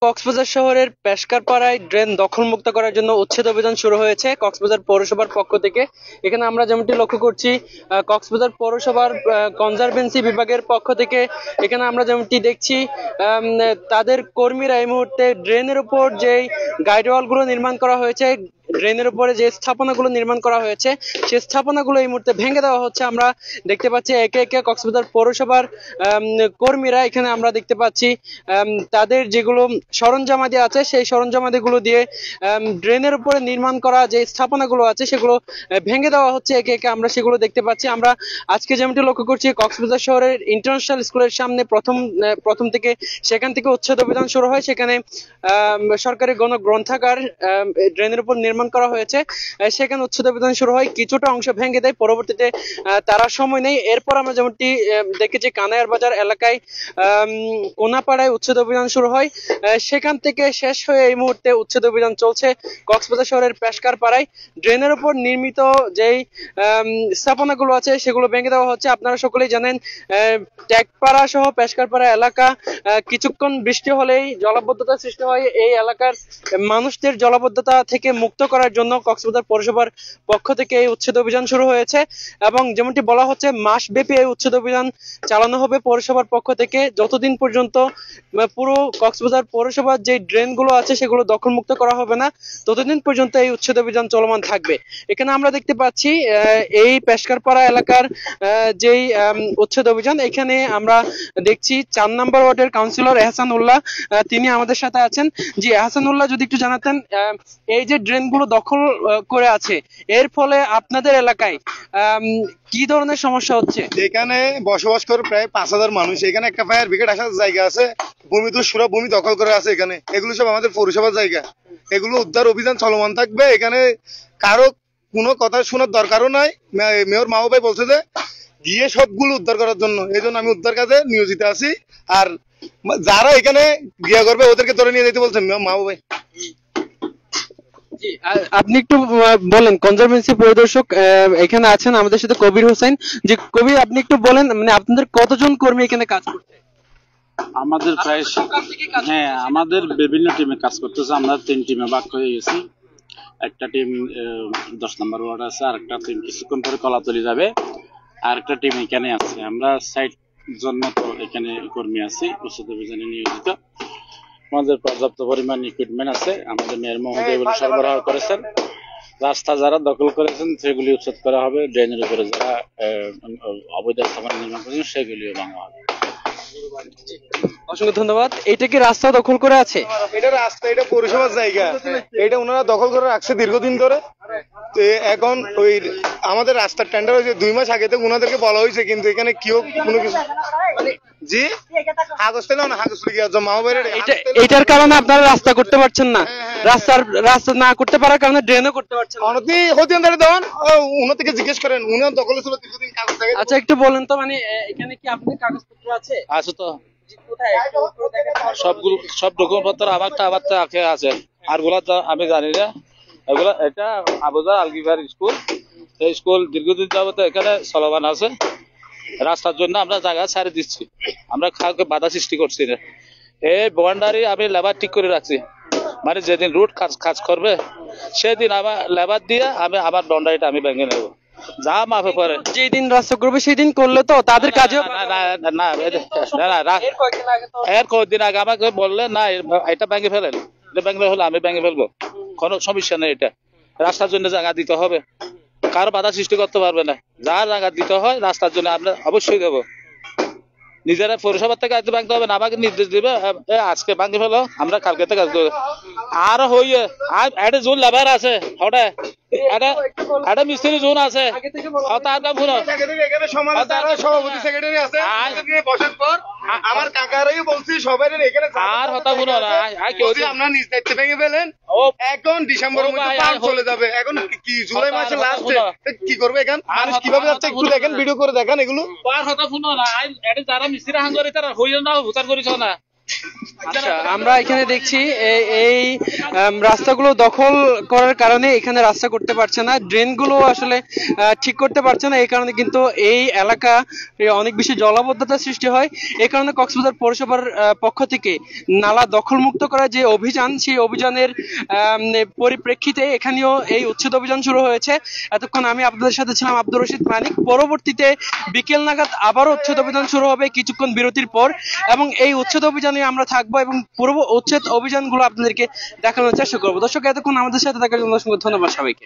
কক্সবাজার শহরের পেশকারপাড়ায় ড্রেন দখলমুক্ত করার জন্য উচ্ছেদ অভিযান শুরু হয়েছে কক্সবাজার পৌরসভার পক্ষ থেকে। এখানে আমরা যেমনটি লক্ষ্য করছি, কক্সবাজার পৌরসভার কনজারভেন্সি বিভাগের পক্ষ থেকে এখানে আমরা যেমনটি দেখছি, তাদের কর্মীরা এই মুহূর্তে ড্রেনের উপর যেই গাইডওয়াল গুলো নির্মাণ করা হয়েছে, ড্রেনের উপরে যে স্থাপনাগুলো নির্মাণ করা হয়েছে সেই স্থাপনাগুলো এই মুহূর্তে ভেঙে দেওয়া হচ্ছে। আমরা দেখতে পাচ্ছি একে একে কক্সবাজার পৌরসভার কর্মীরা, এখানে আমরা দেখতে পাচ্ছি তাদের যেগুলো সরঞ্জামাদি আছে সেই সরঞ্জামাদি গুলো দিয়ে ড্রেনের উপরে নির্মাণ করা যে স্থাপনাগুলো আছে সেগুলো ভেঙে দেওয়া হচ্ছে একে একে, আমরা সেগুলো দেখতে পাচ্ছি। আমরা আজকে যেমনটি লক্ষ্য করছি, কক্সবাজার শহরের ইন্টারন্যাশনাল স্কুলের সামনে প্রথম থেকে সেখান থেকে উচ্ছেদ অভিযান শুরু হয়। সেখানে সরকারি গণগ্রন্থাগার ড্রেনের উপর নির্মাণ করা হয়েছে, সেখানে উচ্ছেদ অভিযান শুরু হয়, কিছুটা অংশ ভেঙে দেয়, পরবর্তীতে তারা সময় নেই। এরপর আমরা যেমনটি দেখেছি কানাইয়ার বাজার এলাকায় কোনাপাড়ায় উচ্ছেদ অভিযান শুরু হয়, সেখান থেকে শেষ হয়ে এই মুহূর্তে উচ্ছেদ অভিযান চলছে কক্সবাজার শহরের পেশকারপাড়ায়। ড্রেনের উপর নির্মিত যেই স্থাপনাগুলো আছে সেগুলো ভেঙে দেওয়া হচ্ছে। আপনারা সকলেই জানেন ট্যাগপাড়া সহ পেশকারপাড়া এলাকা কিছুক্ষণ বৃষ্টি হলেই জলাবদ্ধতা সৃষ্টি হয়। এই এলাকার মানুষদের জলাবদ্ধতা থেকে মুক্ত করার জন্য কক্সবাজার পৌরসভার পক্ষ থেকে এই উচ্ছেদ অভিযান শুরু হয়েছে এবং যেমনটি বলা হচ্ছে মাসব্যাপী এই উচ্ছেদ অভিযান চালানো হবে পৌরসভার পক্ষ থেকে, যতদিন পর্যন্ত পুরো কক্সবাজার পৌরসভার যে ড্রেন গুলো আছে সেগুলো দখলমুক্ত করা হবে না ততদিন পর্যন্ত এই উচ্ছেদ অভিযান চলমান থাকবে। এখানে আমরা দেখতে পাচ্ছি এই পেশকারপাড়া এলাকার যেই উচ্ছেদ অভিযান, এখানে আমরা দেখছি 4 নম্বর ওয়ার্ডের কাউন্সিলর এহসান উল্লাহ, তিনি আমাদের সাথে আছেন। জি এহসান উল্লাহ, যদি একটু জানাতেন এই যে ড্রেন গুলো দখল করে আছে এর ফলে আপনাদের এলাকায় কি ধরনের সমস্যা হচ্ছে? এখানে বসবাস করে প্রায় 5000 মানুষ। এখানে একটা ফায়ার ব্রিগেড আসার জায়গা আছে, ভূমিদস্যুরা ভূমি দখল করে আছে এখানে, এগুলো সব আমাদের পৌরসভার জায়গা। এগুলো উদ্ধার অভিযান চলমান থাকবে। এখানে কারো কোনো কথা শোনার দরকারও নাই। মেয়র মাহবুব ভাই বলছে যে গিয়ে সবগুলো উদ্ধার করার জন্য, এই জন্য আমি উদ্ধার কাজে নিয়োজিত আছি। আর যারা এখানে গিয়া করবে ওদেরকে ধরে নিয়ে যেতে বলছেন মাহবুব ভাই। আপনি একটু বলেন, কনজারভেন্সি পরিদর্শক এখানে আছেন আমাদের সাথে কবির হোসেন। যে কবির, আপনি একটু বলেন মানে আপনাদের কতজন কর্মী এখানে কাজ করছে? আমাদের প্রায় আমাদের বিভিন্ন টিমে কাজ করতেছে। আমরা 3 টিমে ভাগ হয়ে গেছি। একটা টিম 10 নম্বর ওয়ার্ড আছে, আর একটা টিম কিছুক্ষণ পরে কলাতলি যাবে, আর একটা টিম এখানে আছে। আমরা 60 জন মতো এখানে কর্মী আছি উচ্ছেদ অভিযানে নিয়োজিত। আমাদের পর্যাপ্ত পরিমাণ ইকুইপমেন্ট আছে, আমাদের মেয়র মহোদয় এগুলো সরবরাহ করেছেন। রাস্তা যারা দখল করেছেন সেগুলি উচ্ছেদ করা হবে, ড্রেনের উপরে যারা অবৈধ স্থাপনা নির্মাণ করেছেন সেগুলিও ভাঙা হবে। অসংখ্য ধন্যবাদ। এটা কি রাস্তা দখল করে আছে? এটা রাস্তা, এটা পৌরসভার জায়গা, এটা ওনারা দখল করে রাখছে দীর্ঘদিন ধরে। এখন ওই আমাদের রাস্তার টেন্ডার হয়েছে 2 মাস আগে থেকে, ওনাদেরকে বলা হয়েছে, কিন্তু এখানে কেউ কোনো কিছু জি কাগজ পেল না, কাগজ লিখে জমা হবে। এটার কারণে আপনারা রাস্তা করতে পারছেন না, রাস্তা না করতে পারার কারণে ড্রেনও করতে পারছেন না। অনতি হতে দেন, উনি থেকে জিজ্ঞেস করেন, উনি দখলে ছিল দীর্ঘদিন কাগজ থাকে। আচ্ছা একটু বলেন তো, মানে এখানে কি আপনাদের কাগজপত্র আছে? আছে তো, সবগুলো সব ডকুমেন্টপত্র আমারটা আছে, আর গুলা তো আমি জানি না। এগুলা এটা আবুজার আলগিভার স্কুল, এই স্কুল দীর্ঘদিন যাবত এখানে চলমান আছে। রাস্তার জন্য আমরা জায়গা ছাড়ে দিচ্ছি, আমরা কাউকে বাধা সৃষ্টি করছি না। এই বাউন্ডারি আমি লেবার ঠিক করে রাখছি, মানে যেদিন রুট কাজ করবে সেদিন আমার লেবার দিয়ে আমি আমার বাউন্ডারিটা আমি ভেঙে নেব, যা মাফে পড়ে। যেদিন রাস্তা করবে সেদিন করলে তো তাদের কাজে এর কয়েকদিন আগে আমাকে বললে না এটা ভেঙে ফেলেন, এটা ভেঙে হলে আমি ভেঙে ফেলবো, কোনো সমস্যা নেই। এটা রাস্তার জন্য জায়গা দিতে হবে, কারো বাধা সৃষ্টি করতে পারবে না। যা জায়গা দিতে হয় রাস্তার জন্য আমরা অবশ্যই দেবো। নিজেরা পৌরসভা থেকে আজকে ভাঙতে হবে না, আমাকে নির্দেশ দিবে আজকে ভাঙে ফেলো, আমরা কালকে থেকে আর হইয়ে একটা জোন লেবার আছে, ওটা একটা মিস্ত্রি জোন আছে, সভাপতি সেক্রেটারি আছে। বসার পর আমার কাকারাই বলছি সবাই এখানে আর হতা শুনো না, আপনারা নিজ দায়িত্ব ভেঙে ফেলেন। এখন ডিসেম্বরের মধ্যে পার চলে যাবে, এখন কি জুলাই মাসের লাস্টে কি করবে? এখন মানুষ কিভাবে যাচ্ছে একটু দেখেন, ভিডিও করে দেখান। এগুলো পার হতা শুনো না, যারা মিস্ত্রি হাঙ্গরে তারা হইয়ে না ভুতার করিস না, আচ্ছা, আমরা এখানে দেখছি এই রাস্তাগুলো দখল করার কারণে এখানে রাস্তা করতে পারছে না, ড্রেনগুলো আসলে ঠিক করতে পারছে না। এই কারণে কিন্তু এই এলাকা অনেক বেশি জলাবদ্ধতার সৃষ্টি হয়। এই কারণে কক্সবাজার পৌরসভার পক্ষ থেকে নালা দখলমুক্ত করার যে অভিযান, সেই অভিযানের পরিপ্রেক্ষিতে এখানেও এই উচ্ছেদ অভিযান শুরু হয়েছে। এতক্ষণ আমি আপনাদের সাথে ছিলাম আব্দুর রশিদ মানিক। পরবর্তীতে বিকেল নাগাদ আবারও উচ্ছেদ অভিযান শুরু হবে কিছুক্ষণ বিরতির পর, এবং এই উচ্ছেদ অভিযানে আমরা থাকবো এবং পূর্ব উচ্ছেদ অভিযানগুলো আপনাদেরকে দেখানোর চেষ্টা করবো। দর্শক, এতক্ষণ আমাদের সাথে থাকার জন্য অসংখ্য ধন্যবাদ সবাইকে।